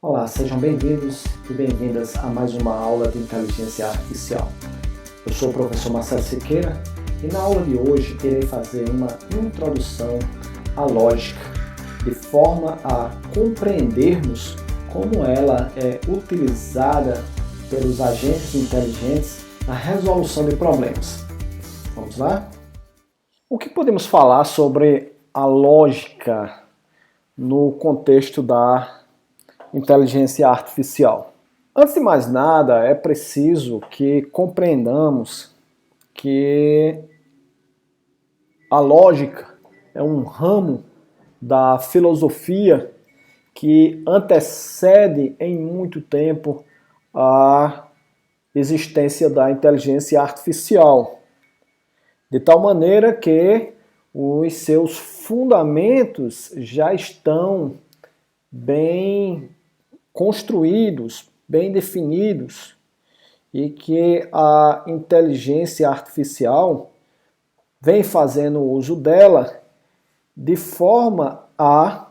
Olá, sejam bem-vindos e bem-vindas a mais uma aula de inteligência artificial. Eu sou o professor Marcelo Siqueira e na aula de hoje irei fazer uma introdução à lógica, de forma a compreendermos como ela é utilizada pelos agentes inteligentes na resolução de problemas. Vamos lá? O que podemos falar sobre a lógica no contexto da inteligência artificial? Antes de mais nada, é preciso que compreendamos que a lógica é um ramo da filosofia que antecede em muito tempo a existência da inteligência artificial, de tal maneira que os seus fundamentos já estão bem construídos, bem definidos, e que a inteligência artificial vem fazendo uso dela de forma a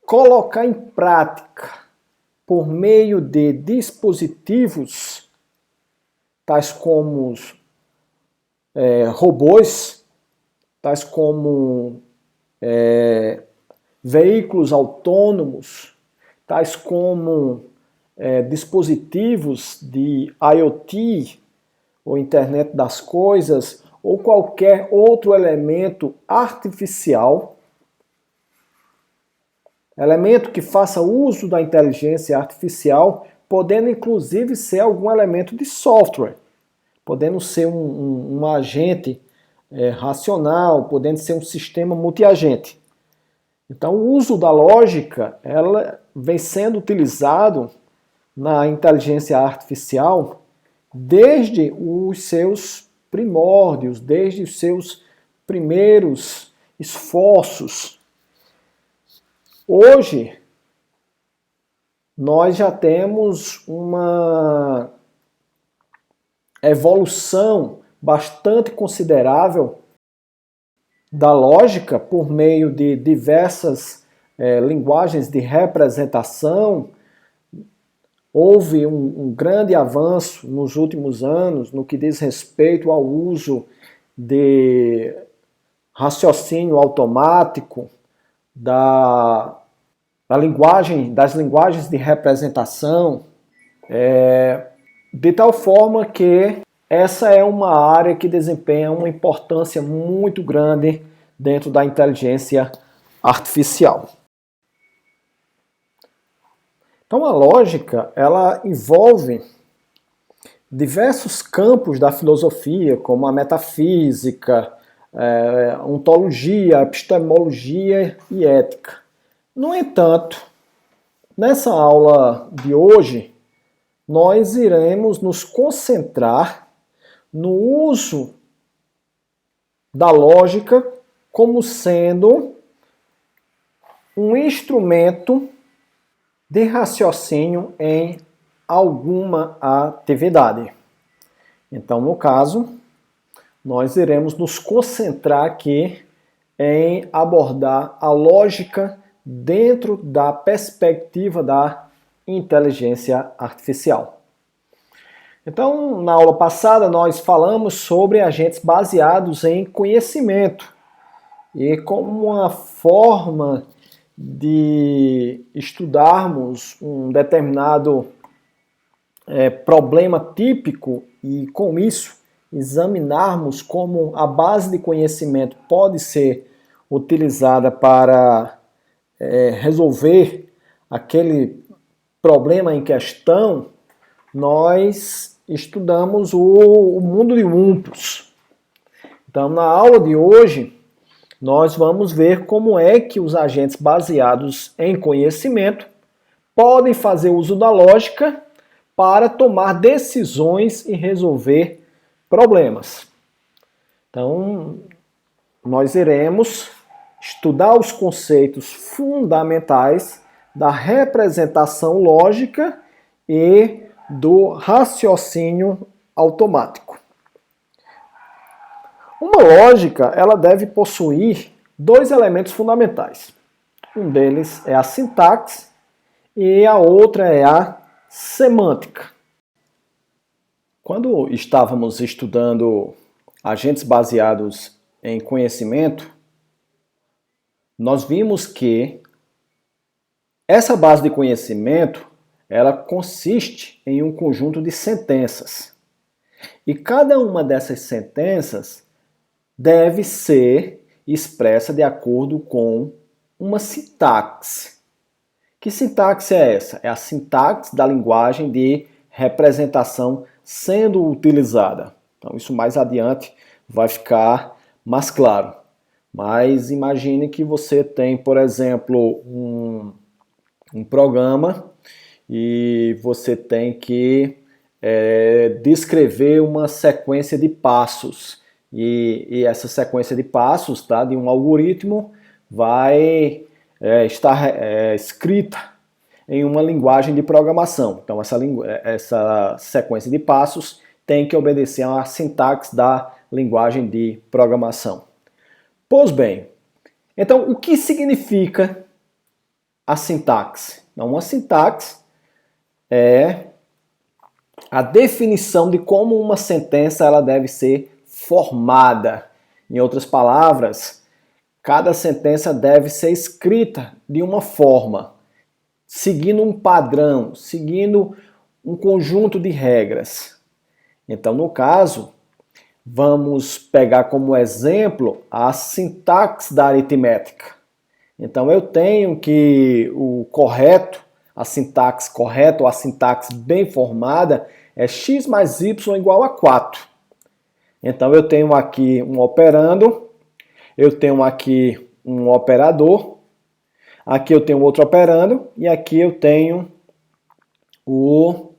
colocar em prática, por meio de dispositivos tais como robôs, tais como veículos autônomos, tais como dispositivos de IoT, ou Internet das Coisas, ou qualquer outro elemento artificial, elemento que faça uso da inteligência artificial, podendo inclusive ser algum elemento de software, podendo ser um agente racional, podendo ser um sistema multiagente. Então, o uso da lógica, ela vem sendo utilizado na inteligência artificial desde os seus primórdios, desde os seus primeiros esforços. Hoje, nós já temos uma evolução bastante considerável da lógica por meio de diversas linguagens de representação. Houve um grande avanço nos últimos anos no que diz respeito ao uso de raciocínio automático, das linguagens de representação, de tal forma que essa é uma área que desempenha uma importância muito grande dentro da inteligência artificial. Então a lógica, ela envolve diversos campos da filosofia, como a metafísica, ontologia, epistemologia e ética. No entanto, nessa aula de hoje, nós iremos nos concentrar no uso da lógica como sendo um instrumento de raciocínio em alguma atividade. Então, no caso, nós iremos nos concentrar aqui em abordar a lógica dentro da perspectiva da inteligência artificial. Então, na aula passada, nós falamos sobre agentes baseados em conhecimento e como uma forma de estudarmos um determinado problema típico e, com isso, examinarmos como a base de conhecimento pode ser utilizada para resolver aquele problema em questão, nós estudamos o mundo de Wumpus. Então, na aula de hoje, nós vamos ver como é que os agentes baseados em conhecimento podem fazer uso da lógica para tomar decisões e resolver problemas. Então, nós iremos estudar os conceitos fundamentais da representação lógica e do raciocínio automático. Uma lógica, ela deve possuir dois elementos fundamentais. Um deles é a sintaxe e a outra é a semântica. Quando estávamos estudando agentes baseados em conhecimento, nós vimos que essa base de conhecimento, ela consiste em um conjunto de sentenças. E cada uma dessas sentenças deve ser expressa de acordo com uma sintaxe. Que sintaxe é essa? É a sintaxe da linguagem de representação sendo utilizada. Então, isso mais adiante vai ficar mais claro. Mas imagine que você tem, por exemplo, um programa e você tem que descrever uma sequência de passos. E essa sequência de passos, tá, de um algoritmo vai estar escrita em uma linguagem de programação. Então, essa sequência de passos tem que obedecer à sintaxe da linguagem de programação. Pois bem, então o que significa a sintaxe? Então, uma sintaxe é a definição de como uma sentença ela deve ser formada. Em outras palavras, cada sentença deve ser escrita de uma forma, seguindo um padrão, seguindo um conjunto de regras. Então, no caso, vamos pegar como exemplo a sintaxe da aritmética. Então, eu tenho que o correto, a sintaxe correta ou a sintaxe bem formada é x mais y igual a 4. Então, eu tenho aqui um operando, eu tenho aqui um operador, aqui eu tenho outro operando e aqui eu tenho o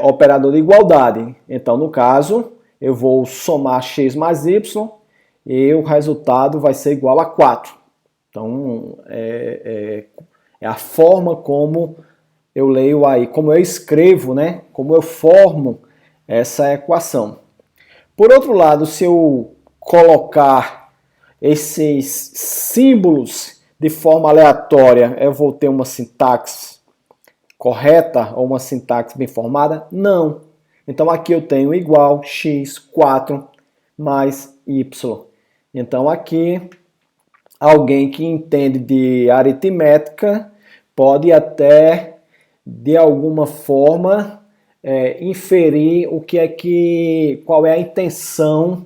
operador de igualdade. Então, no caso, eu vou somar x mais y e o resultado vai ser igual a 4. Então, é a forma como eu leio aí, como eu escrevo, né? Como eu formo essa equação. Por outro lado, se eu colocar esses símbolos de forma aleatória, eu vou ter uma sintaxe correta ou uma sintaxe bem formada? Não. Então aqui eu tenho igual x, 4 mais y. Então aqui alguém que entende de aritmética pode até de alguma forma inferir qual é a intenção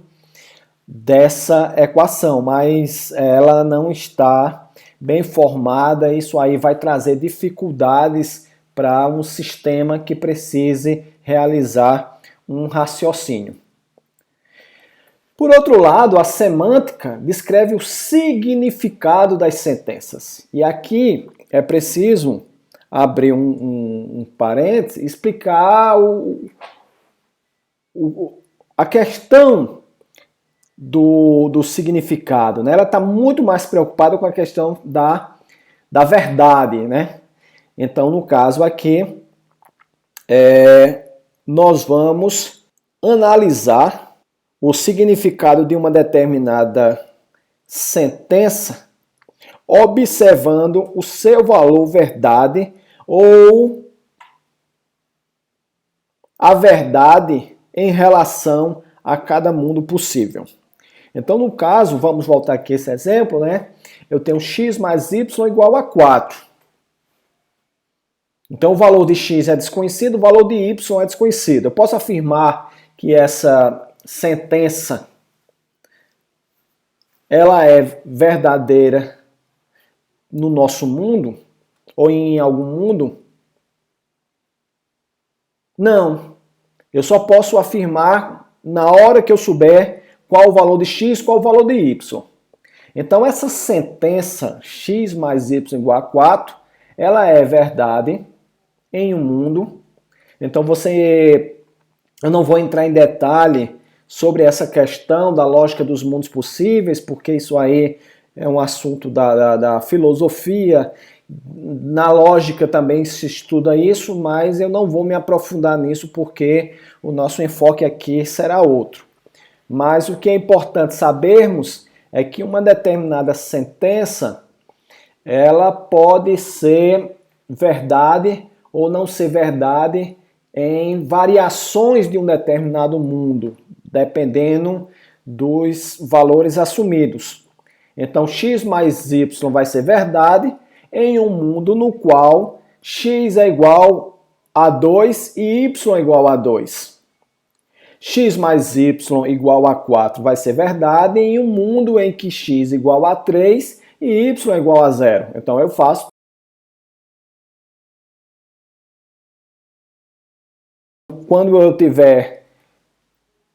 dessa equação, mas ela não está bem formada. Isso aí vai trazer dificuldades para um sistema que precise realizar um raciocínio. Por outro lado, a semântica descreve o significado das sentenças. E aqui é preciso abrir um parênteses e explicar a questão do significado, né? Ela está muito mais preocupada com a questão da verdade, né? Então, no caso aqui, nós vamos analisar o significado de uma determinada sentença observando o seu valor verdade ou a verdade em relação a cada mundo possível. Então, no caso, vamos voltar aqui a esse exemplo, né? Eu tenho x mais y igual a 4. Então, o valor de x é desconhecido, o valor de y é desconhecido. Eu posso afirmar que essa sentença ela é verdadeira no nosso mundo ou em algum mundo? Não. Eu só posso afirmar na hora que eu souber qual o valor de x, qual o valor de y. Então, essa sentença x mais y igual a 4, ela é verdade em um mundo. Então, eu não vou entrar em detalhe sobre essa questão da lógica dos mundos possíveis, porque isso aí é um assunto da filosofia. Na lógica também se estuda isso, mas eu não vou me aprofundar nisso porque o nosso enfoque aqui será outro. Mas o que é importante sabermos é que uma determinada sentença ela pode ser verdade ou não ser verdade em variações de um determinado mundo, dependendo dos valores assumidos. Então, x mais y vai ser verdade em um mundo no qual x é igual a 2 e y é igual a 2. X mais y igual a 4 vai ser verdade em um mundo em que x igual a 3 e y é igual a 0. Então eu faço. Quando eu tiver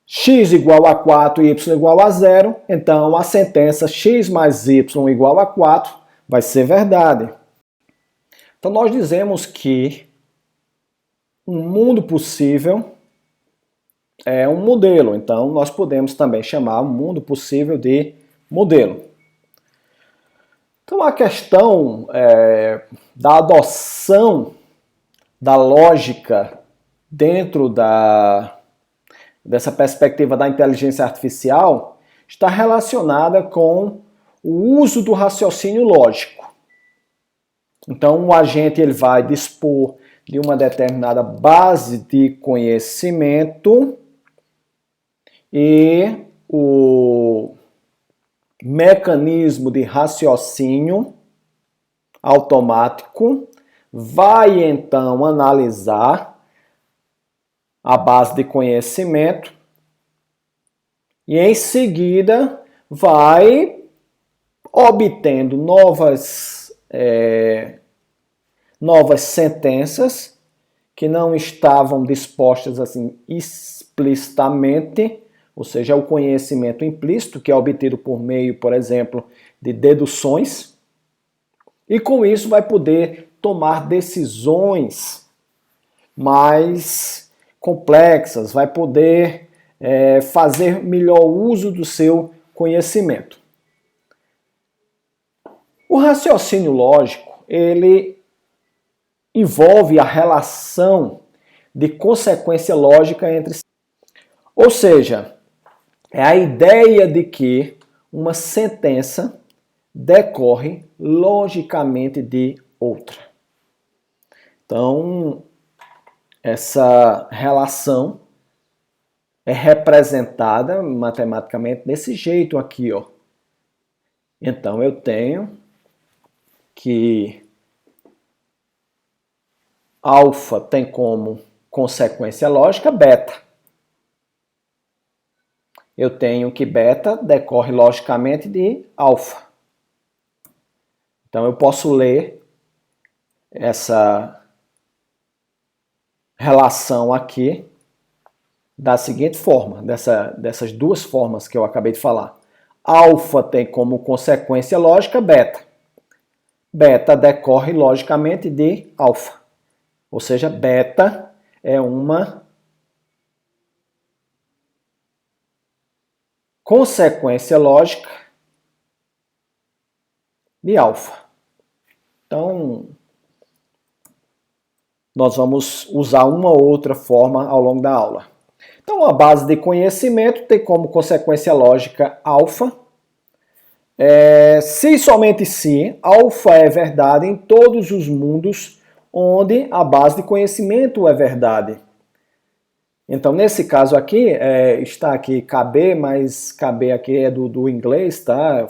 x igual a 4 e y igual a 0, então a sentença x mais y igual a 4 vai ser verdade. Então nós dizemos que um mundo possível é um modelo. Então nós podemos também chamar o mundo possível de modelo. Então a questão da adoção da lógica dentro dessa perspectiva da inteligência artificial está relacionada com o uso do raciocínio lógico. Então o agente ele vai dispor de uma determinada base de conhecimento e o mecanismo de raciocínio automático vai então analisar a base de conhecimento e em seguida vai obtendo novas sentenças que não estavam dispostas assim explicitamente, ou seja, o conhecimento implícito que é obtido por meio, por exemplo, de deduções, e com isso vai poder tomar decisões mais complexas, vai poder fazer melhor uso do seu conhecimento. O raciocínio lógico, ele envolve a relação de consequência lógica entre si. Ou seja, é a ideia de que uma sentença decorre logicamente de outra. Então, essa relação é representada matematicamente desse jeito aqui, ó. Então eu tenho que alfa tem como consequência lógica beta. Eu tenho que beta decorre logicamente de alfa. Então eu posso ler essa relação aqui da seguinte forma, dessas duas formas que eu acabei de falar. Alfa tem como consequência lógica beta. Beta decorre logicamente de alfa. Ou seja, beta é uma consequência lógica de alfa. Então, nós vamos usar uma ou outra forma ao longo da aula. Então, a base de conhecimento tem como consequência lógica alfa. Se somente se, alfa é verdade em todos os mundos onde a base de conhecimento é verdade. Então, nesse caso aqui, está aqui KB, mas KB aqui é do inglês, tá?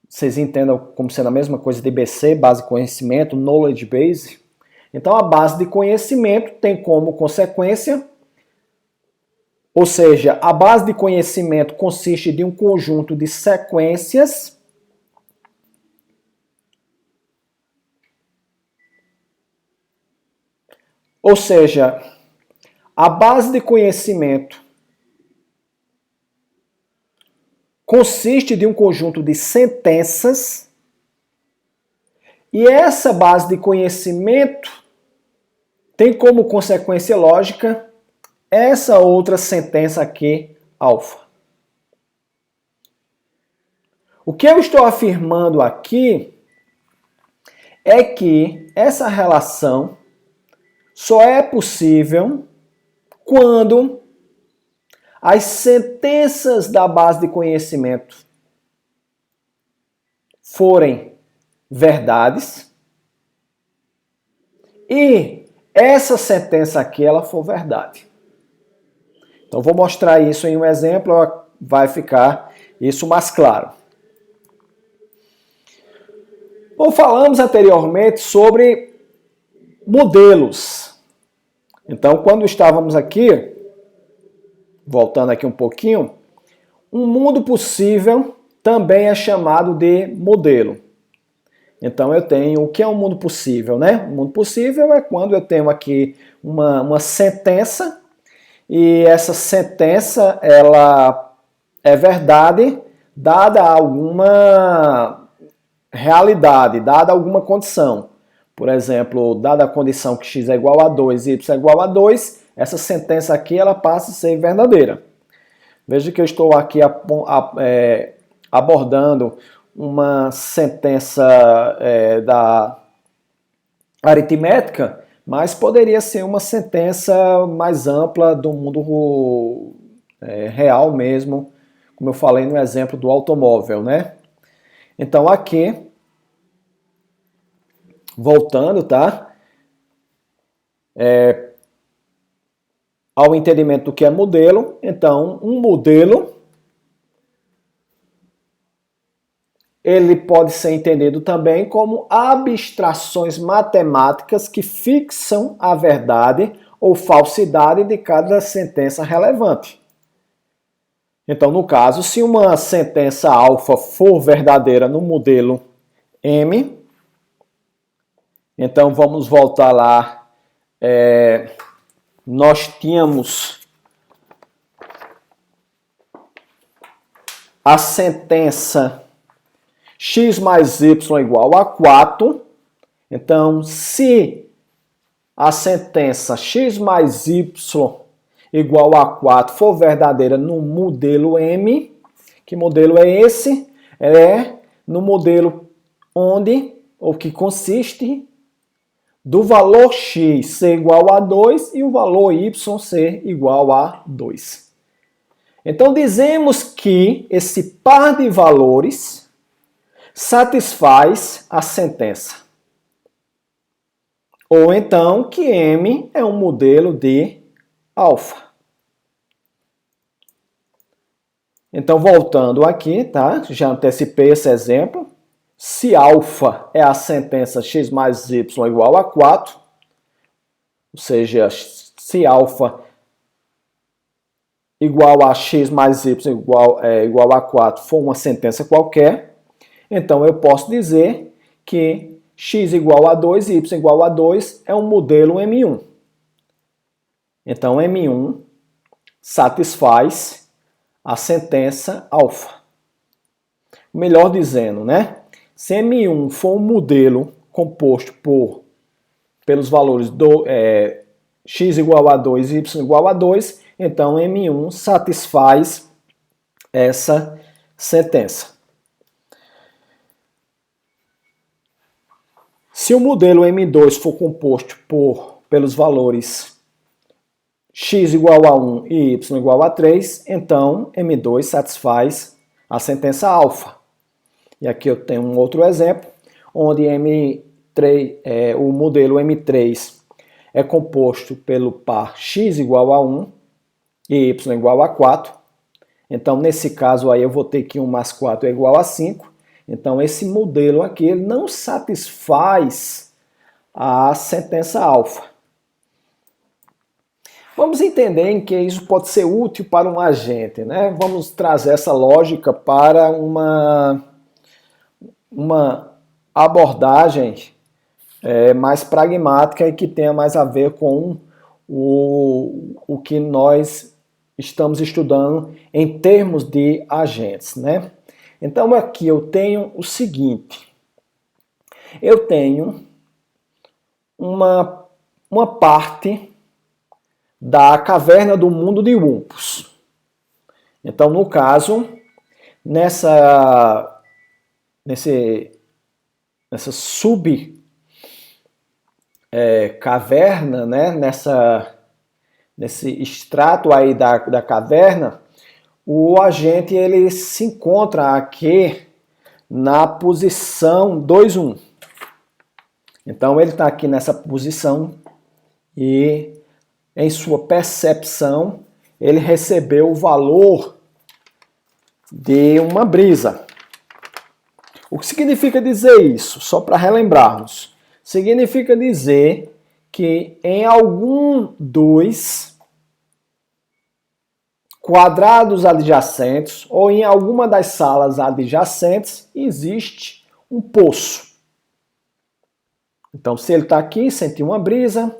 Vocês entendam como sendo a mesma coisa de BC, base de conhecimento, knowledge base. Então, a base de conhecimento tem como consequência, ou seja, a base de conhecimento consiste de um conjunto de sequências ou seja, a base de conhecimento consiste de um conjunto de sentenças e essa base de conhecimento tem como consequência lógica essa outra sentença aqui, alfa. O que eu estou afirmando aqui é que essa relação só é possível quando as sentenças da base de conhecimento forem verdades e essa sentença aqui ela for verdade. Então vou mostrar isso em um exemplo, vai ficar isso mais claro. Bom, falamos anteriormente sobre modelos. Então quando estávamos aqui, voltando aqui um pouquinho, um mundo possível também é chamado de modelo. Então eu tenho, o que é um mundo possível, né? Um mundo possível é quando eu tenho aqui uma sentença e essa sentença ela é verdade dada alguma realidade, dada alguma condição. Por exemplo, dada a condição que x é igual a 2 e y é igual a 2, essa sentença aqui ela passa a ser verdadeira. Veja que eu estou aqui abordando uma sentença da aritmética, mas poderia ser uma sentença mais ampla do mundo real mesmo, como eu falei no exemplo do automóvel, né? Então aqui, voltando, tá? Ao entendimento do que é modelo, então um modelo ele pode ser entendido também como abstrações matemáticas que fixam a verdade ou falsidade de cada sentença relevante. Então, no caso, se uma sentença alfa for verdadeira no modelo M, então vamos voltar lá. Nós tínhamos a sentença x mais y igual a 4. Então, se a sentença x mais y igual a 4 for verdadeira no modelo M, que modelo é esse? É no modelo onde, ou que consiste do valor x ser igual a 2 e o valor y ser igual a 2. Então, dizemos que esse par de valores satisfaz a sentença. Ou então que M é um modelo de alfa. Então, voltando aqui, tá? Já antecipei esse exemplo. Se alfa é a sentença x mais y igual a 4, ou seja, se alfa igual a x mais y igual a 4 for uma sentença qualquer, então eu posso dizer que x igual a 2 e y igual a 2 é um modelo M1. Então M1 satisfaz a sentença alfa. Melhor dizendo, né? Se M1 for um modelo composto pelos valores x igual a 2 e y igual a 2, então M1 satisfaz essa sentença. Se o modelo M2 for composto pelos valores x igual a 1 e y igual a 3, então M2 satisfaz a sentença alfa. E aqui eu tenho um outro exemplo, onde o modelo M3 é composto pelo par x igual a 1 e y igual a 4. Então, nesse caso aí, eu vou ter que 1 mais 4 é igual a 5. Então, esse modelo aqui ele não satisfaz a sentença alfa. Vamos entender em que isso pode ser útil para um agente, né? Vamos trazer essa lógica para uma abordagem mais pragmática e que tenha mais a ver com o que nós estamos estudando em termos de agentes, né? Então aqui eu tenho o seguinte, eu tenho uma parte da caverna do mundo de Olympus. Então no caso, nessa caverna, né? Nesse extrato aí da caverna, o agente ele se encontra aqui na posição 2, 1. Então ele está aqui nessa posição e em sua percepção ele recebeu o valor de uma brisa. O que significa dizer isso? Só para relembrarmos. Significa dizer que em algum dos quadrados adjacentes ou em alguma das salas adjacentes existe um poço. Então, se ele está aqui, sentiu uma brisa,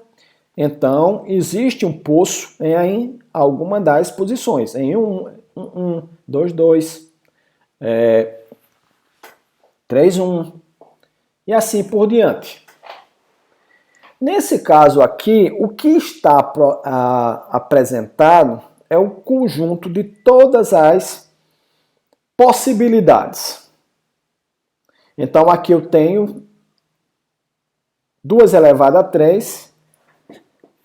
então existe um poço em alguma das posições. Em 1, 1, 2, 2, 3, 1 e assim por diante. Nesse caso aqui, o que está apresentado é o conjunto de todas as possibilidades. Então aqui eu tenho 2 elevado a 3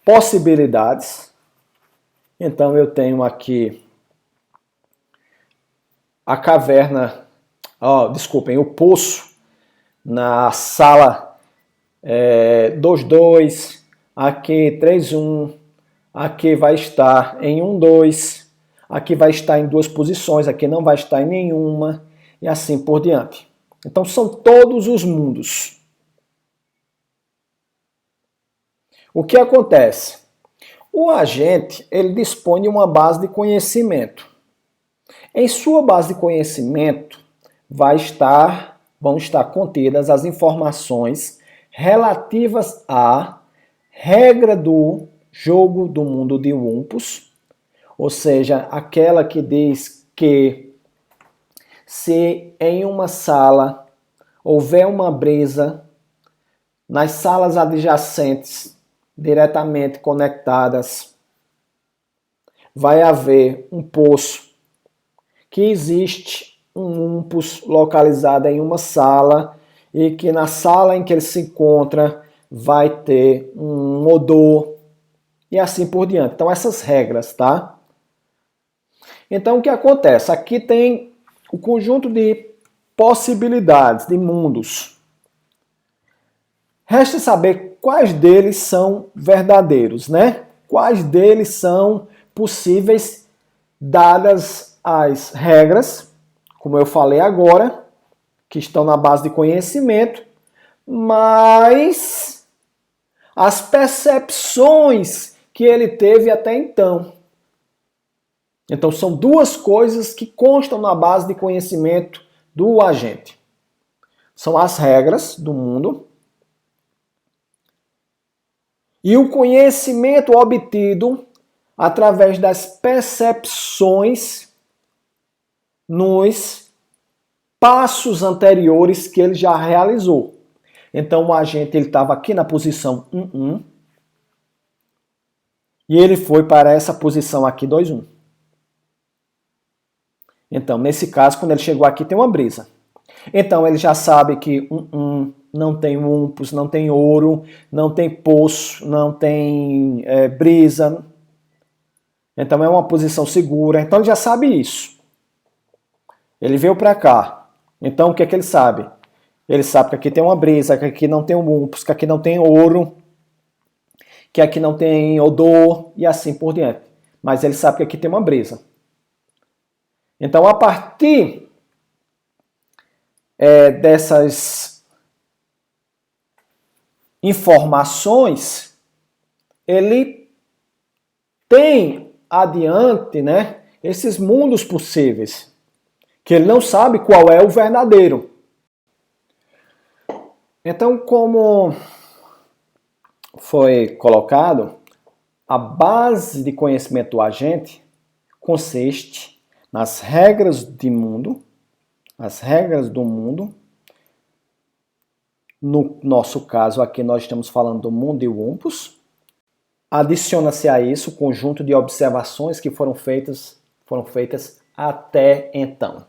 possibilidades. Então eu tenho aqui a caverna, desculpem, o poço na sala 2, 2, aqui 3, 1, aqui vai estar em 1, 2, aqui vai estar em 2 posições, aqui não vai estar em nenhuma, e assim por diante. Então são todos os mundos. O que acontece? O agente, ele dispõe de uma base de conhecimento. Em sua base de conhecimento vão estar contidas as informações relativas à regra do jogo do mundo de Olympus, ou seja, aquela que diz que se em uma sala houver uma brisa, nas salas adjacentes diretamente conectadas vai haver um poço, que existe um Olympus localizado em uma sala e que na sala em que ele se encontra vai ter um odor e assim por diante. Então essas regras, tá? Então o que acontece? Aqui tem o conjunto de possibilidades, de mundos. Resta saber quais deles são verdadeiros, né? Quais deles são possíveis dadas as regras, como eu falei agora, que estão na base de conhecimento, mas as percepções que ele teve até então. Então são 2 coisas que constam na base de conhecimento do agente. São as regras do mundo e o conhecimento obtido através das percepções nos passos anteriores que ele já realizou. Então o agente estava aqui na posição 1, 1 e ele foi para essa posição aqui 2, 1. Então nesse caso, quando ele chegou aqui tem uma brisa. Então ele já sabe que 1, 1 não tem Olympus, não tem ouro, não tem poço, não tem brisa. Então é uma posição segura. Então ele já sabe isso. Ele veio para cá. Então o que é que ele sabe? Ele sabe que aqui tem uma brisa, que aqui não tem Olympus, que aqui não tem ouro, que aqui não tem odor e assim por diante. Mas ele sabe que aqui tem uma brisa. Então a partir dessas informações, ele tem adiante, né, esses mundos possíveis, que ele não sabe qual é o verdadeiro. Então, como foi colocado, a base de conhecimento do agente consiste nas regras de mundo, as regras do mundo. No nosso caso aqui nós estamos falando do mundo de Olympus. Adiciona-se a isso o conjunto de observações que foram feitas até então.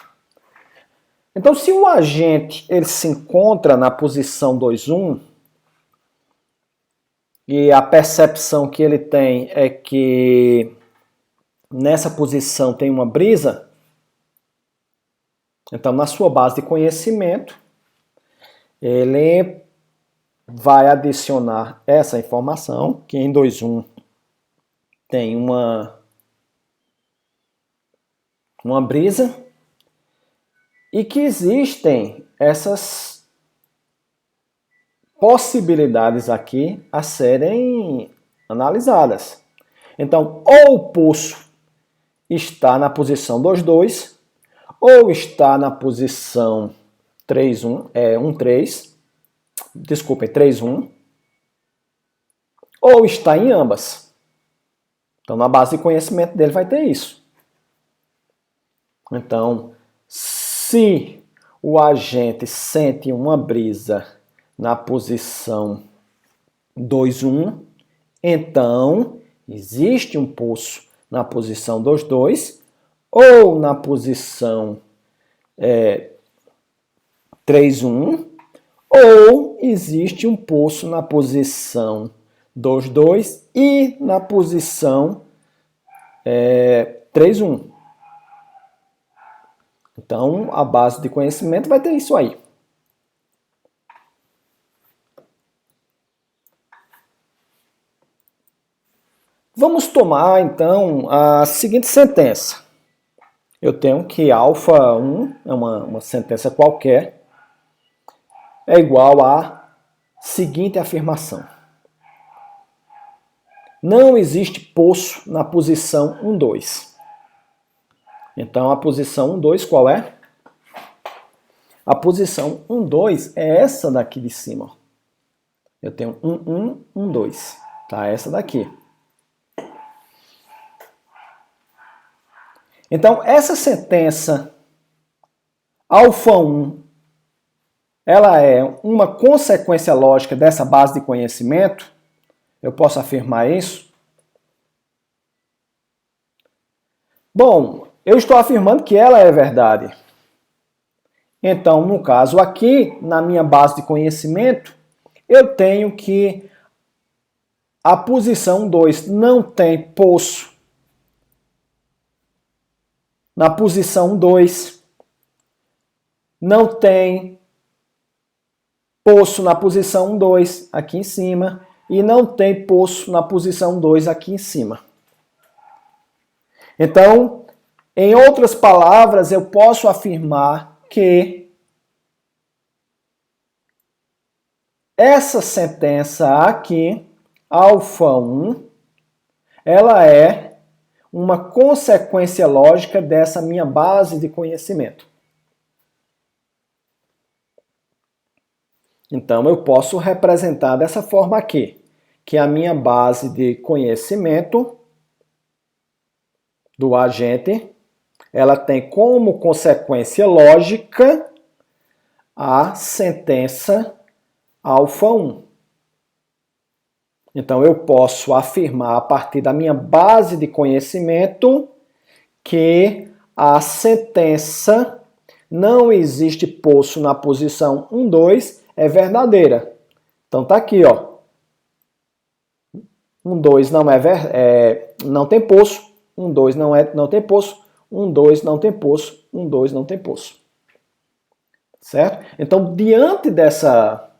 Então, se o agente ele se encontra na posição 2, 1 e a percepção que ele tem é que nessa posição tem uma brisa, Então, na sua base de conhecimento, ele vai adicionar essa informação, que em 2.1 tem uma brisa, e que existem essas possibilidades aqui a serem analisadas. Então, ou o pulso está na posição 2,2, ou está na posição 3,1, desculpem, 3,1, ou está em ambas. Então, na base de conhecimento dele vai ter isso. Então, se o agente sente uma brisa na posição 2,1, então existe um pulso na posição 2,2 ou na posição 3,1, ou existe um pulso na posição 2,2 e na posição 3,1. Então, a base de conhecimento vai ter isso aí. Vamos tomar, então, a seguinte sentença. Eu tenho que α1, é uma sentença qualquer, é igual a seguinte afirmação. Não existe poço na posição 1,2. Então, a posição 1,2 qual é? A posição 1,2 é essa daqui de cima. Eu tenho 1,1, 1,2. Tá? Essa daqui. Então, essa sentença α1, ela é uma consequência lógica dessa base de conhecimento? Eu posso afirmar isso? Bom, eu estou afirmando que ela é verdade. Então, no caso aqui, na minha base de conhecimento, eu tenho que a posição 2 não tem poço na posição 2, não tem poço na posição 2 aqui em cima e não tem poço na posição 2 aqui em cima. Então, em outras palavras, eu posso afirmar que essa sentença aqui, α1, ela é uma consequência lógica dessa minha base de conhecimento. Então, eu posso representar dessa forma aqui, que a minha base de conhecimento do agente, ela tem como consequência lógica a sentença α1. Então, eu posso afirmar a partir da minha base de conhecimento que a sentença não existe poço na posição 1,2 é verdadeira. Então, tá aqui, ó. 1,2 não tem poço, 1,2 não tem poço, 1,2 não tem poço, 1,2 não tem poço. Certo? Então, diante dessa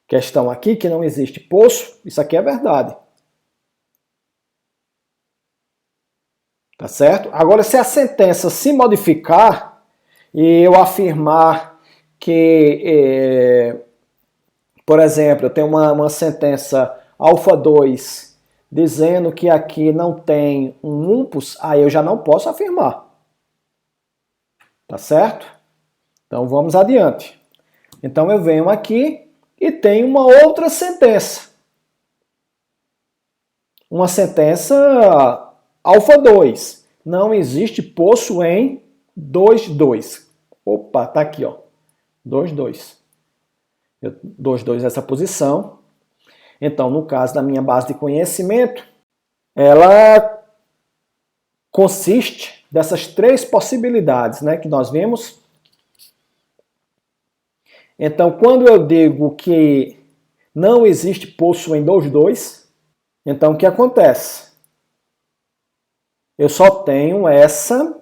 questão aqui, que não existe poço, isso aqui é verdade. Tá certo? Agora, se a sentença se modificar e eu afirmar que, por exemplo, eu tenho uma sentença α2 dizendo que aqui não tem um umpus, aí eu já não posso afirmar. Tá certo? Então, vamos adiante. Então, eu venho aqui e tenho uma outra sentença. Uma sentença α2. Não existe poço em 2,2. Opa, tá aqui, ó. 2,2. 2,2 essa posição. Então, no caso da minha base de conhecimento, ela consiste dessas três possibilidades, né, que nós vimos. Então, quando eu digo que não existe poço em 2,2, então o que acontece? Eu só tenho essa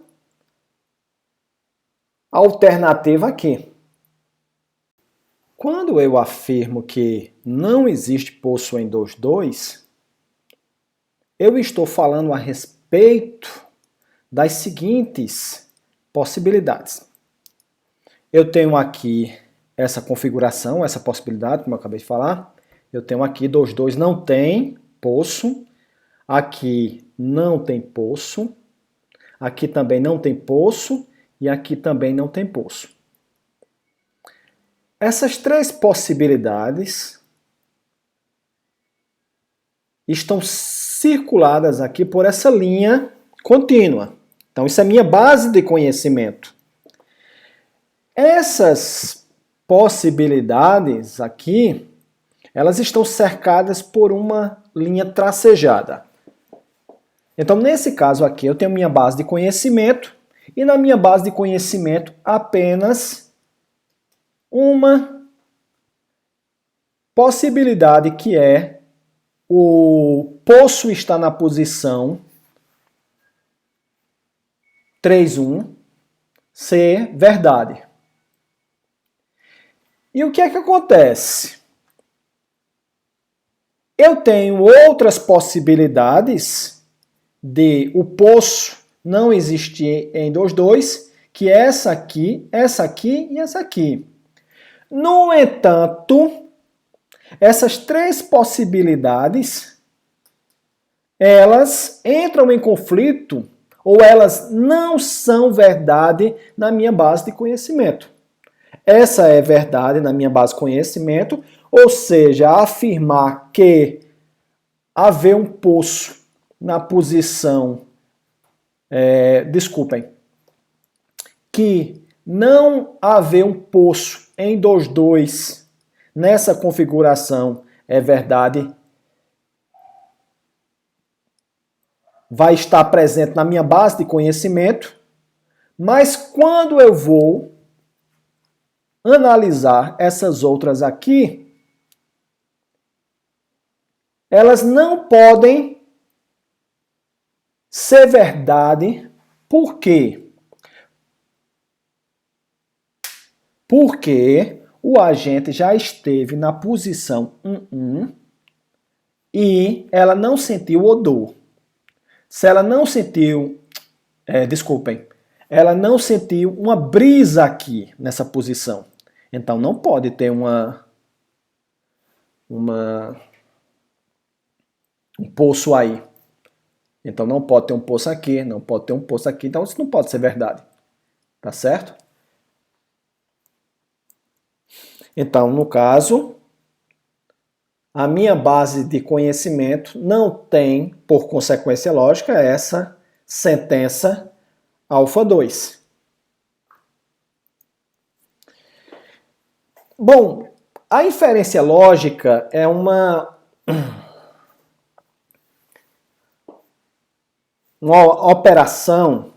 alternativa aqui. Quando eu afirmo que não existe poço em 2,2, eu estou falando a respeito das seguintes possibilidades. Eu tenho aqui essa configuração, essa possibilidade, como eu acabei de falar. Eu tenho aqui 2,2 não tem poço, aqui não tem poço, aqui também não tem poço e aqui também não tem poço. Essas três possibilidades estão circuladas aqui por essa linha contínua. Então, isso é a minha base de conhecimento. Essas possibilidades aqui, elas estão cercadas por uma linha tracejada. Então, nesse caso aqui, eu tenho minha base de conhecimento e na minha base de conhecimento apenas uma possibilidade que é o poço está na posição 3,1 ser verdade. E o que é que acontece? Eu tenho outras possibilidades de o poço não existir em 2,2, que é essa aqui e essa aqui. No entanto, essas três possibilidades, elas entram em conflito ou elas não são verdade na minha base de conhecimento. Essa é verdade na minha base de conhecimento, ou seja, afirmar que haver um poço na posição, que não haver um poço em 2,2 nessa configuração é verdade, vai estar presente na minha base de conhecimento, mas quando eu vou analisar essas outras aqui, elas não podem ser verdade. Por quê? Porque o agente já esteve na posição 1,1 e ela não sentiu odor. Se ela não sentiu, ela não sentiu uma brisa aqui nessa posição. Então não pode ter um poço aí. Então não pode ter um poço aqui, não pode ter um poço aqui. Então isso não pode ser verdade. Tá certo? Então, no caso, a minha base de conhecimento não tem, por consequência lógica, essa sentença alfa 2. Bom, a inferência lógica é uma operação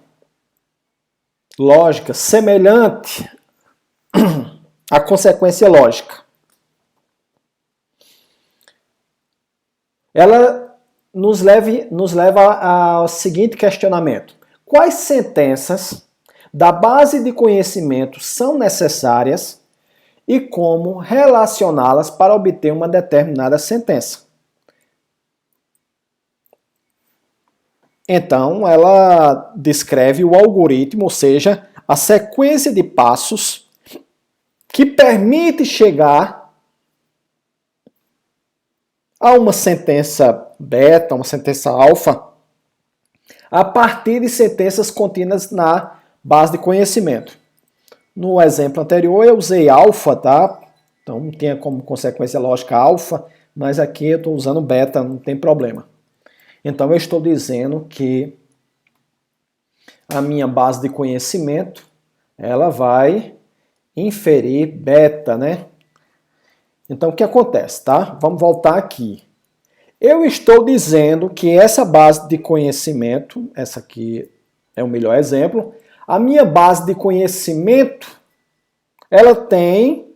lógica semelhante à consequência lógica. Ela nos leva ao seguinte questionamento: quais sentenças da base de conhecimento são necessárias e como relacioná-las para obter uma determinada sentença? Então, ela descreve o algoritmo, ou seja, a sequência de passos que permite chegar a uma sentença beta, uma sentença alfa, a partir de sentenças contidas na base de conhecimento. No exemplo anterior eu usei alfa, tá? Então não tinha como consequência lógica alfa, mas aqui eu estou usando beta, não tem problema. Então eu estou dizendo que a minha base de conhecimento, ela vai inferir beta, né? Então o que acontece, tá? Vamos voltar aqui. Eu estou dizendo que essa base de conhecimento, essa aqui é o melhor exemplo, a minha base de conhecimento, ela tem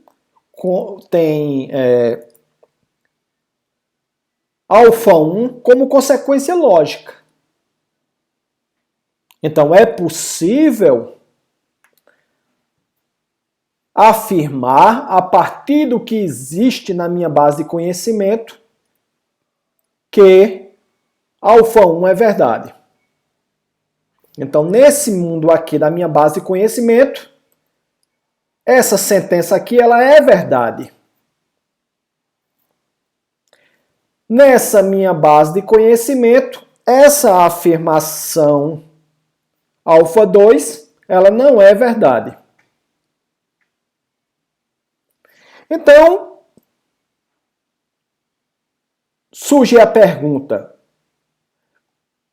alfa 1 como consequência lógica. Então é possível afirmar, a partir do que existe na minha base de conhecimento, que alfa 1 é verdade. Então, nesse mundo aqui da minha base de conhecimento, essa sentença aqui ela é verdade. Nessa minha base de conhecimento, essa afirmação alfa 2, ela não é verdade. Então, surge a pergunta: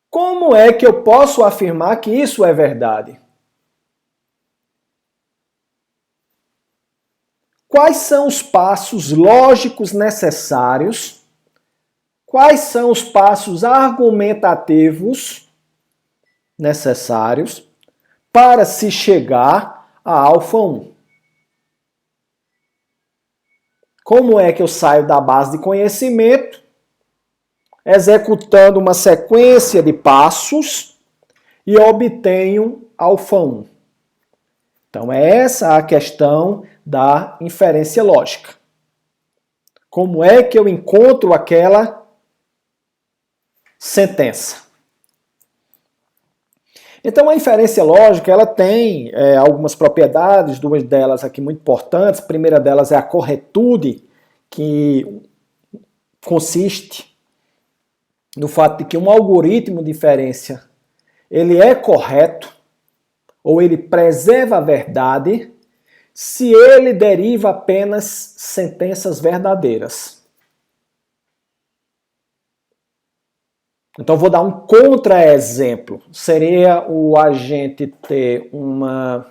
como é que eu posso afirmar que isso é verdade? Quais são os passos lógicos necessários? Quais são os passos argumentativos necessários para se chegar a alfa 1? Como é que eu saio da base de conhecimento, executando uma sequência de passos e obtenho alfa 1? Então, é essa a questão da inferência lógica. Como é que eu encontro aquela sentença? Então, a inferência lógica ela tem algumas propriedades, duas delas aqui muito importantes. A primeira delas é a corretude, que consiste no fato de que um algoritmo de inferência ele é correto, ou ele preserva a verdade, se ele deriva apenas sentenças verdadeiras. Então, vou dar um contra-exemplo. Seria o agente ter uma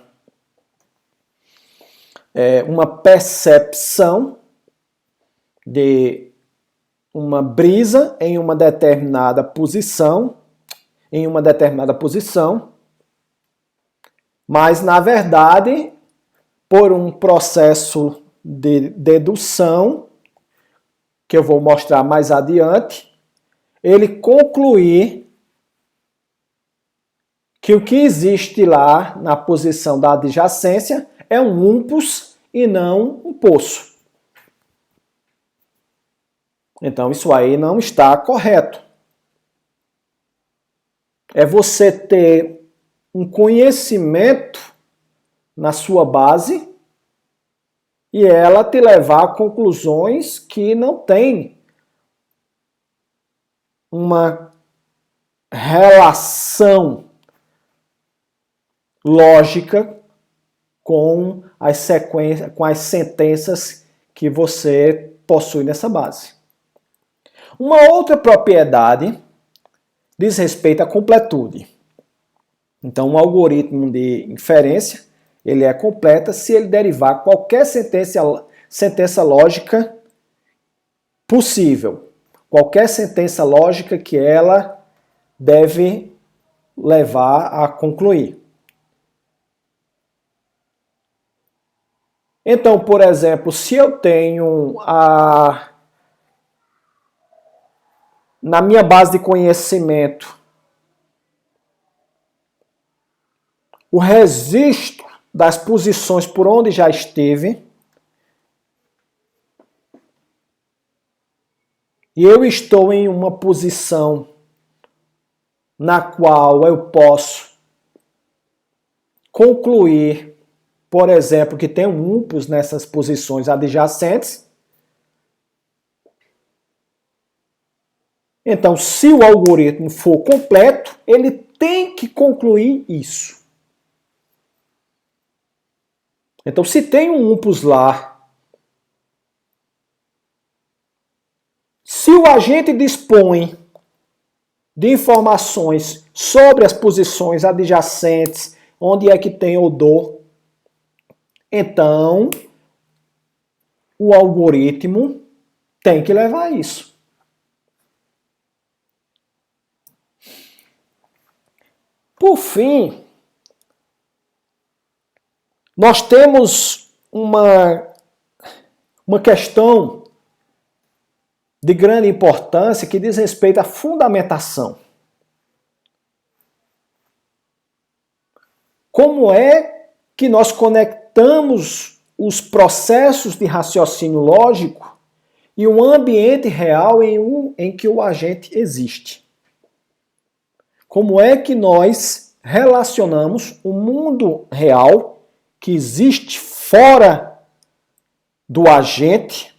percepção de uma brisa em uma determinada posição, mas, na verdade, por um processo de dedução, que eu vou mostrar mais adiante, ele concluir que o que existe lá na posição da adjacência é um umpus e não um poço. Então, isso aí não está correto. É você ter um conhecimento na sua base e ela te levar a conclusões que não têm uma relação lógica com as sequências, com as sentenças que você possui nessa base. Uma outra propriedade diz respeito à completude. Então, um algoritmo de inferência, ele é completo se ele derivar qualquer sentença lógica possível. Qualquer sentença lógica que ela deve levar a concluir. Então, por exemplo, se eu tenho na minha base de conhecimento o registro das posições por onde já esteve, e eu estou em uma posição na qual eu posso concluir, por exemplo, que tem um umpus nessas posições adjacentes. Então, se o algoritmo for completo, ele tem que concluir isso. Então, se tem um umpus lá, se o agente dispõe de informações sobre as posições adjacentes, onde é que tem odor, então o algoritmo tem que levar isso. Por fim, nós temos uma questão de grande importância que diz respeito à fundamentação. Como é que nós conectamos os processos de raciocínio lógico e o ambiente real em que o agente existe. Como é que nós relacionamos o mundo real que existe fora do agente,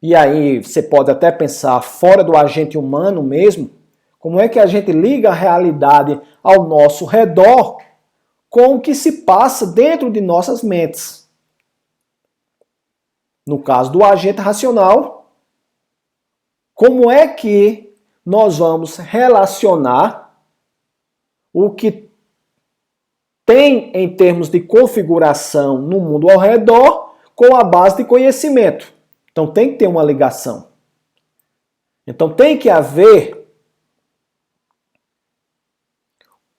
e aí você pode até pensar fora do agente humano mesmo, como é que a gente liga a realidade ao nosso redor com o que se passa dentro de nossas mentes. No caso do agente racional, como é que nós vamos relacionar o que tem em termos de configuração no mundo ao redor com a base de conhecimento? Então tem que ter uma ligação. Então tem que haver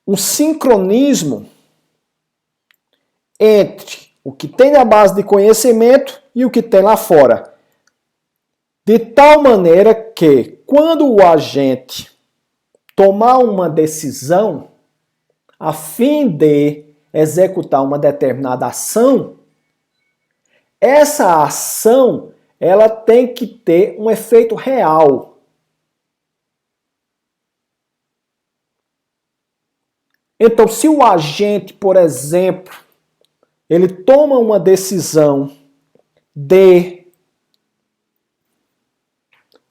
um sincronismo entre o que tem na base de conhecimento e o que tem lá fora. De tal maneira que, quando o agente tomar uma decisão a fim de executar uma determinada ação, essa ação ela tem que ter um efeito real. Então, se o agente, por exemplo, ele toma uma decisão de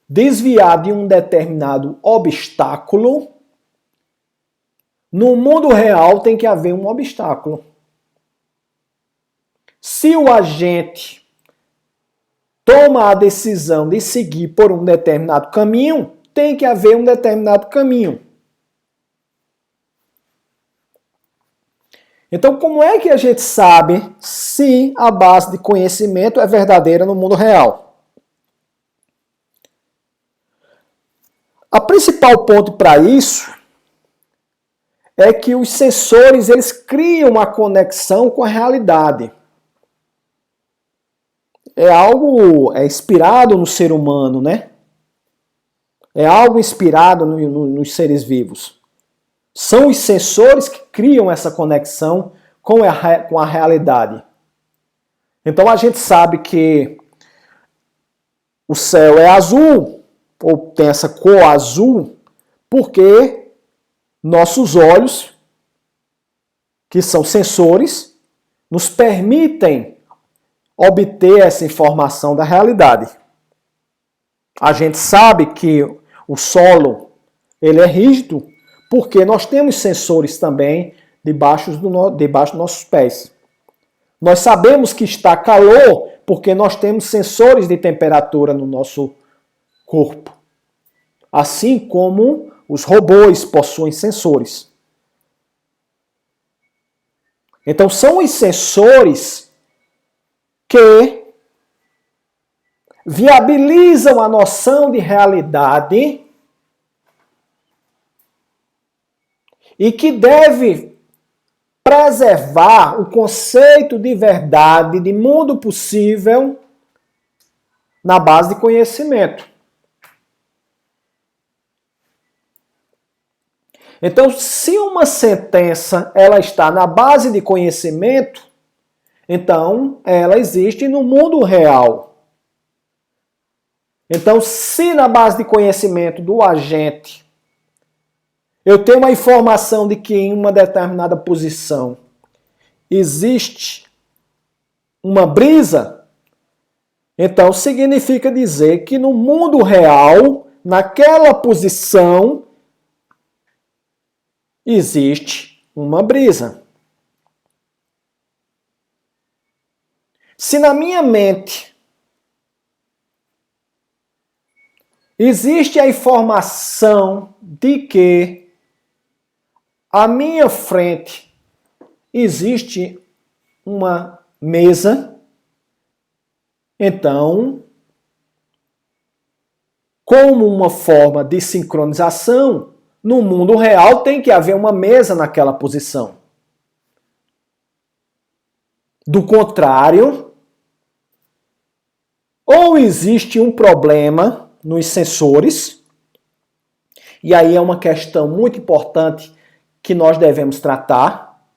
desviar de um determinado obstáculo, no mundo real tem que haver um obstáculo. Se o agente toma a decisão de seguir por um determinado caminho, tem que haver um determinado caminho. Então, como é que a gente sabe se a base de conhecimento é verdadeira no mundo real? A principal ponto para isso é que os sensores eles criam uma conexão com a realidade. É algo inspirado no ser humano, né? É algo inspirado nos seres vivos. São os sensores que criam essa conexão com a realidade. Então a gente sabe que o céu é azul, ou tem essa cor azul, porque nossos olhos, que são sensores, nos permitem obter essa informação da realidade. A gente sabe que o solo ele é rígido, porque nós temos sensores também debaixo dos nossos pés. Nós sabemos que está calor porque nós temos sensores de temperatura no nosso corpo. Assim como os robôs possuem sensores. Então são os sensores que viabilizam a noção de realidade e que deve preservar o conceito de verdade, de mundo possível, na base de conhecimento. Então, se uma sentença ela está na base de conhecimento, então ela existe no mundo real. Então, se na base de conhecimento do agente eu tenho uma informação de que em uma determinada posição existe uma brisa, então significa dizer que no mundo real, naquela posição, existe uma brisa. Se na minha mente existe a informação de que à minha frente existe uma mesa, então, como uma forma de sincronização, no mundo real tem que haver uma mesa naquela posição. Do contrário, ou existe um problema nos sensores, e aí é uma questão muito importante que nós devemos tratar,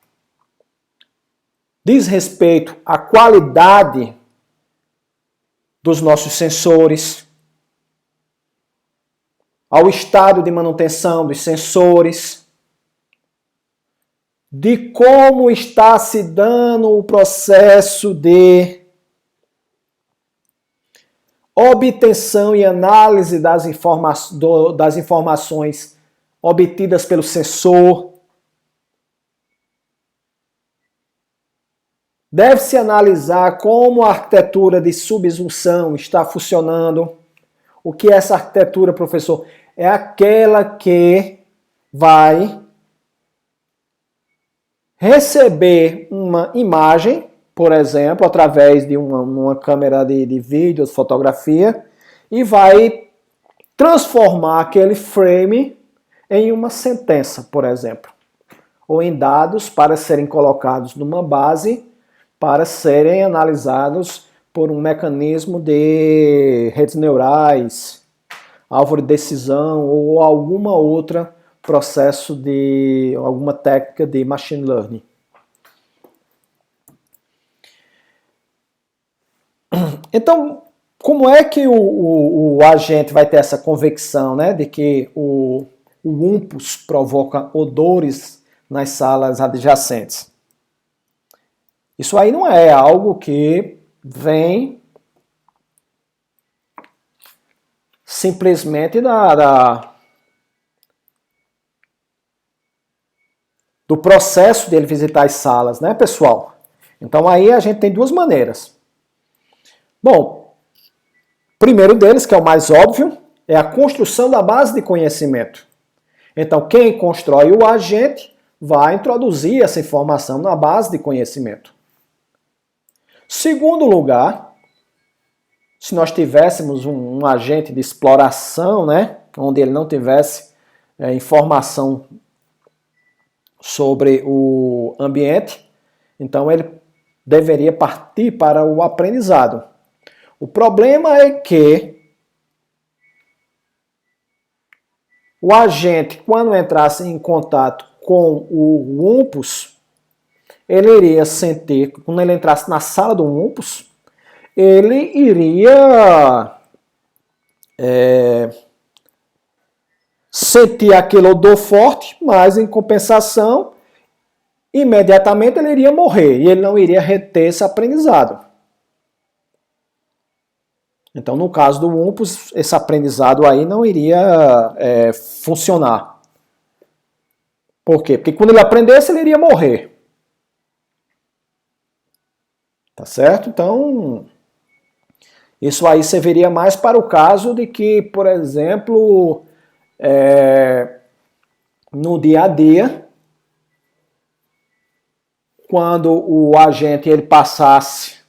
diz respeito à qualidade dos nossos sensores, ao estado de manutenção dos sensores, de como está se dando o processo de obtenção e análise das informações obtidas pelo sensor. Deve-se analisar como a arquitetura de subsunção está funcionando. O que é essa arquitetura, professor? É aquela que vai receber uma imagem, por exemplo, através de uma câmera de vídeo, de fotografia, e vai transformar aquele frame em uma sentença, por exemplo, ou em dados para serem colocados numa base para serem analisados por um mecanismo de redes neurais, árvore de decisão ou alguma outra processo de alguma técnica de machine learning. Então, como é que o agente vai ter essa convicção, né, de que o UMPUS provoca odores nas salas adjacentes? Isso aí não é algo que vem simplesmente do processo dele visitar as salas, né, pessoal? Então aí a gente tem duas maneiras. Bom, primeiro deles, que é o mais óbvio, é a construção da base de conhecimento. Então quem constrói o agente vai introduzir essa informação na base de conhecimento. Segundo lugar, se nós tivéssemos um agente de exploração, né, onde ele não tivesse informação sobre o ambiente, então ele deveria partir para o aprendizado. O problema é que o agente, quando entrasse em contato com o UMPUS, ele iria sentir, quando ele entrasse na sala do UMPUS, ele iria sentir aquele odor forte, mas em compensação, imediatamente ele iria morrer e ele não iria reter esse aprendizado. Então, no caso do UMPUS, esse aprendizado aí não iria funcionar. Por quê? Porque quando ele aprendesse, ele iria morrer. Tá certo? Então, isso aí serviria mais para o caso de que, por exemplo, no dia a dia, quando o agente ele passasse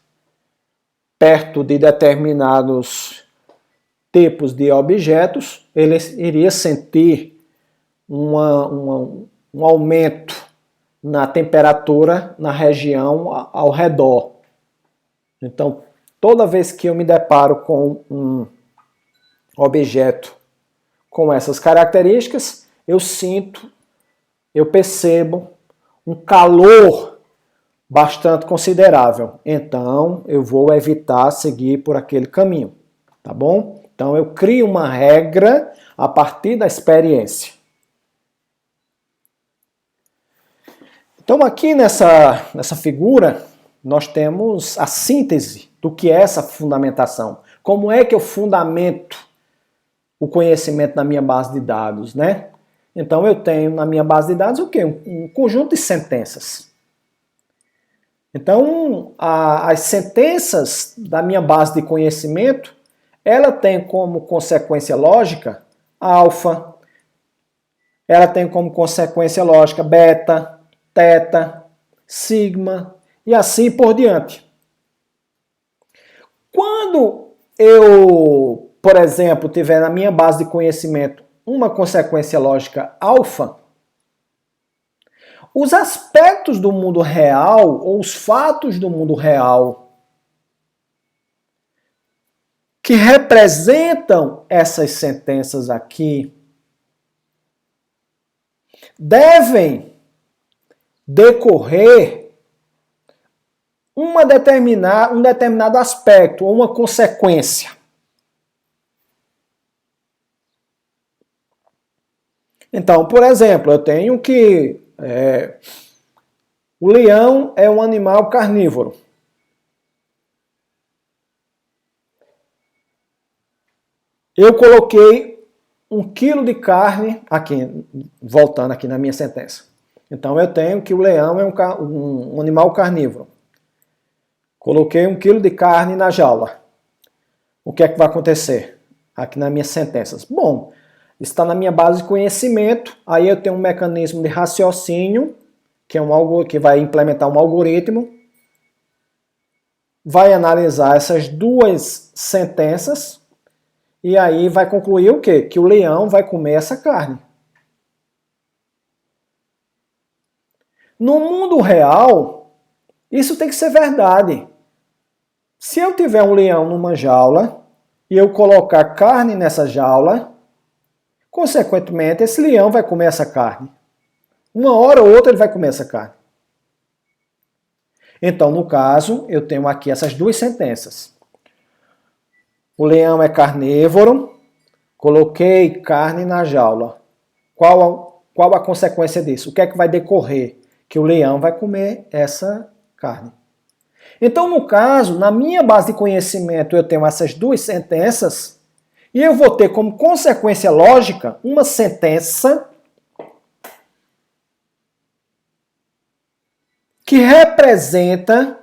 perto de determinados tipos de objetos, ele iria sentir um aumento na temperatura na região ao redor. Então, toda vez que eu me deparo com um objeto com essas características, eu percebo um calor bastante considerável. Então, eu vou evitar seguir por aquele caminho, tá bom? Então, eu crio uma regra a partir da experiência. Então, aqui nessa figura, nós temos a síntese do que é essa fundamentação. Como é que eu fundamento o conhecimento na minha base de dados, né? Então, eu tenho na minha base de dados o quê? Um conjunto de sentenças. Então, as sentenças da minha base de conhecimento, ela tem como consequência lógica alfa, ela tem como consequência lógica beta, teta, sigma e assim por diante. Quando eu, por exemplo, tiver na minha base de conhecimento uma consequência lógica alfa, os aspectos do mundo real ou os fatos do mundo real que representam essas sentenças aqui devem decorrer um determinado aspecto ou uma consequência. Então, por exemplo, eu tenho que o leão é um animal carnívoro. Eu coloquei 1 quilo de carne, aqui, voltando aqui na minha sentença. Então eu tenho que o leão é um animal carnívoro. Coloquei 1 quilo de carne na jaula. O que é que vai acontecer aqui nas minhas sentenças? Bom, está na minha base de conhecimento, aí eu tenho um mecanismo de raciocínio, que é que vai implementar um algoritmo, vai analisar essas duas sentenças, e aí vai concluir o quê? Que o leão vai comer essa carne. No mundo real, isso tem que ser verdade. Se eu tiver um leão numa jaula e eu colocar carne nessa jaula, consequentemente esse leão vai comer essa carne. Uma hora ou outra ele vai comer essa carne. Então, no caso, eu tenho aqui essas duas sentenças. O leão é carnívoro, coloquei carne na jaula. Qual a consequência disso? O que é que vai decorrer? Que o leão vai comer essa carne. Então, no caso, na minha base de conhecimento, eu tenho essas duas sentenças e eu vou ter como consequência lógica uma sentença que representa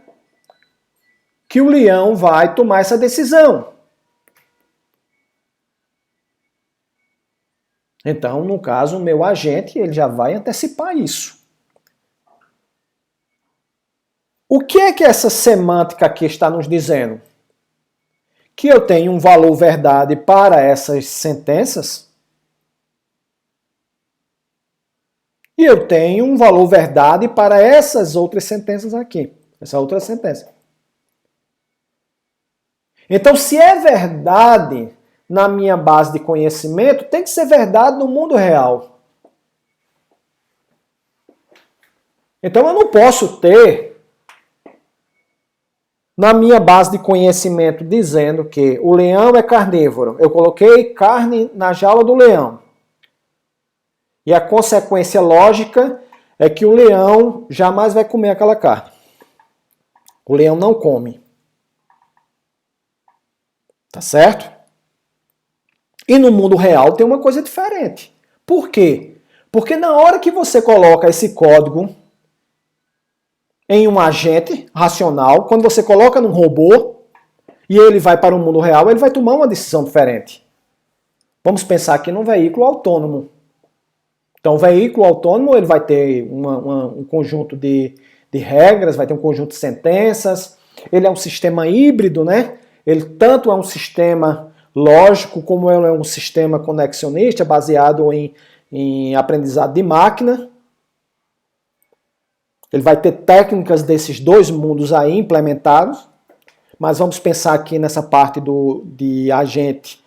que o leão vai tomar essa decisão. Então, no caso, o meu agente ele já vai antecipar isso. O que é que essa semântica aqui está nos dizendo? Que eu tenho um valor verdade para essas sentenças e eu tenho um valor verdade para essas outras sentenças aqui. Essa outra sentença. Então, se é verdade na minha base de conhecimento, tem que ser verdade no mundo real. Então, eu não posso ter na minha base de conhecimento dizendo que o leão é carnívoro. Eu coloquei carne na jaula do leão. E a consequência lógica é que o leão jamais vai comer aquela carne. O leão não come. Tá certo? E no mundo real tem uma coisa diferente. Por quê? Porque na hora que você coloca esse código em um agente racional, quando você coloca num robô e ele vai para o mundo real, ele vai tomar uma decisão diferente. Vamos pensar aqui num veículo autônomo. Então, o veículo autônomo ele vai ter um conjunto de regras, vai ter um conjunto de sentenças. Ele é um sistema híbrido, né? Ele tanto é um sistema lógico como ele é um sistema conexionista, baseado em aprendizado de máquina. Ele vai ter técnicas desses dois mundos aí implementados, mas vamos pensar aqui nessa parte de agente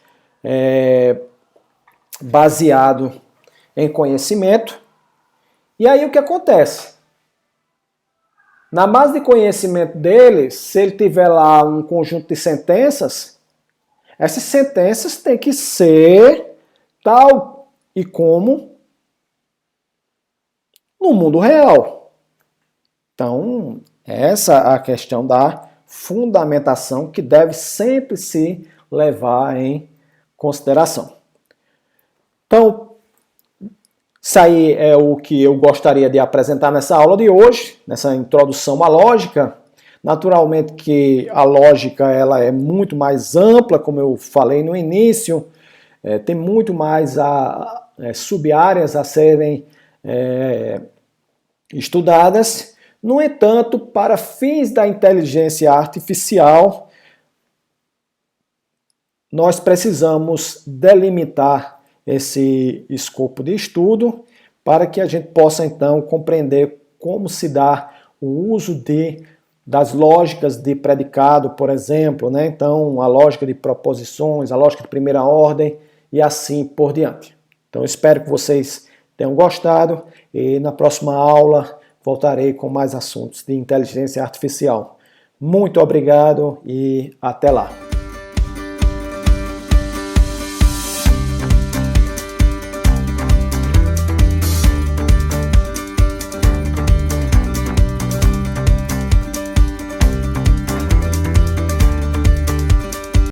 baseado em conhecimento. E aí o que acontece? Na base de conhecimento dele, se ele tiver lá um conjunto de sentenças, essas sentenças têm que ser tal e como no mundo real. Então, essa é a questão da fundamentação que deve sempre se levar em consideração. Então, isso aí é o que eu gostaria de apresentar nessa aula de hoje, nessa introdução à lógica. Naturalmente que a lógica ela é muito mais ampla, como eu falei no início, tem muito mais sub-áreas a serem estudadas. No entanto, para fins da inteligência artificial, nós precisamos delimitar esse escopo de estudo para que a gente possa, então, compreender como se dá o uso das lógicas de predicado, por exemplo, né? Então, a lógica de proposições, a lógica de primeira ordem e assim por diante. Então, espero que vocês tenham gostado e na próxima aula voltarei com mais assuntos de inteligência artificial. Muito obrigado e até lá!